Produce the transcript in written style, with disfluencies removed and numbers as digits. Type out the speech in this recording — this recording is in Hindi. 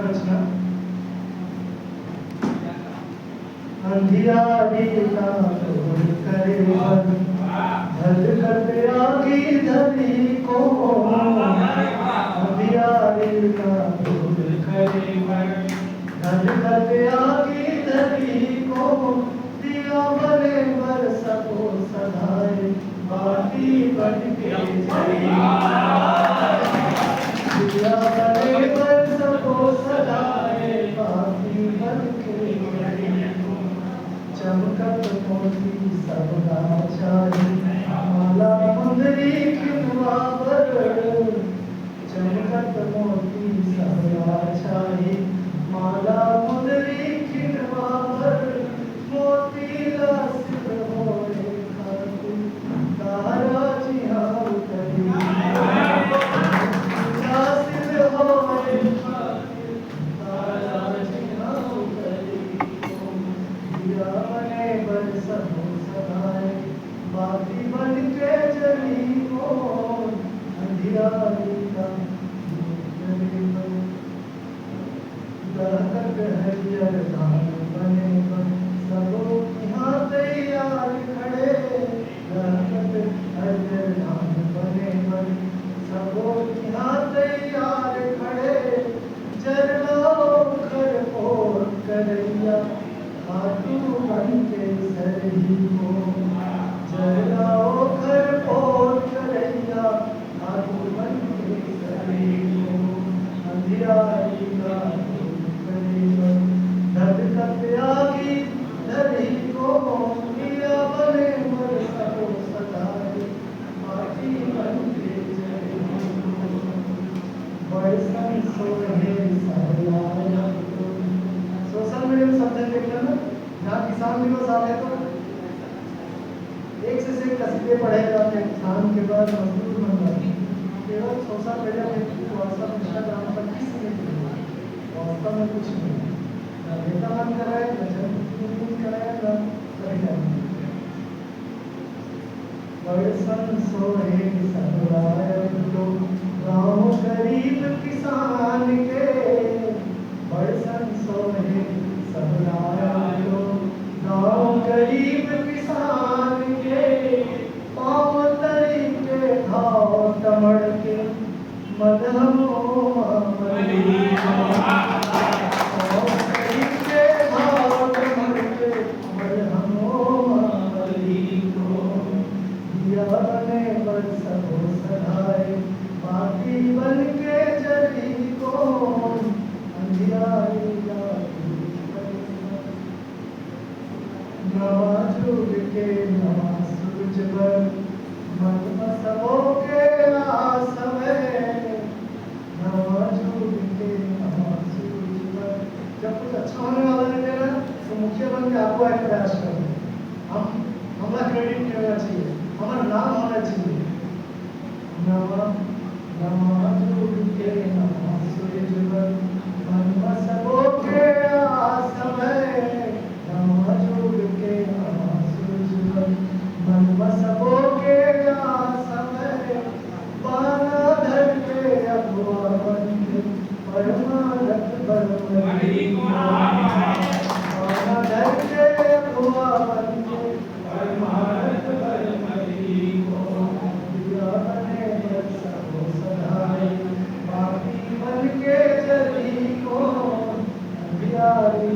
रचना। अंधियारी ना तोड़ करे मन, धधकत आगी धरी को। अंधियारी ना तोड़ करे मन, धधकत आगी धरी को। दिया बने बरसको सदाए, बाती बनके जली। दिया बने बरसको सदाए, बाती बनके जली। चमकत मोती सब गाछाई, माला मुंदरी किनवा बर। चमकत मोती सब गाछाई, माला मुंदरी किनवा बर। मोती लासित होए खातिर, तारा जिहाऊ करी। लासित होए खातिर, तारा जिहाऊ करी। दिया बने बरसको सदाए, बाती बनके जली को। अंधियारी का दहकत हरियर धान बने बन, सबो यहाँ तैयार खड़े। दहकत हरियर धान बने बन, सबो यहाँ तैयार खड़े। जरलो खरपोर करैया, खाटू बनके सरही को। जरलो खरपोर करैया, खाटू बनके सरही को। अंधियारी का धधकत आगी धरी को। दिया बने बरसको सदाए, बाती बनके जली। बरसन सोहे सहलाया तो। सोशल मीडिया में सब जगह देख लेना, जहाँ किसान दिवस आ रहे तो एक से कसीदे पढ़े जाते हैं। किसान के बाद मजदूर बन जाते हैं। केवल सोशल मीडिया में, व्हाट्सएप, इंस्टाग्राम पर किसी ने वास्तव में कुछ नहीं। न नेता मन कराए, न जनप्रतिनिधि कराए, न सरकार। बरसन सोहे सहलाया तो, गाँव गरीब किसान के। बरसन सोहे सहलाया तो, गाँव गरीब किसान के। पाँव तरी के घाव टमड़ के, मदहमो मामली। बरसको सदाए, बाती बनके जली को। अंधियारी नवा जुग के नवा सूरज बर, मन सबो के आस में। नवा जुग के नवा सूरज बर। जब कुछ अच्छा होने वाला निकलेगा तो मुखिया बन के आपको एक प्रयास करो। हमारा क्रेडिट मिलना चाहिए, हमारा नाम होना चाहिए। नवा नवा जुग के नवा सूरज बर, मन सबो के आस में। नवा जुग के नवा सूरज बर, मन सबो के आस में। बाना धर के अगुआ बन के, परमारथ बरमरी। बाना धर के अगुआ बन के, परमारथ बरमरी को। दिया बने बरसको सदाए, बाती बनके जली को। अंधियारी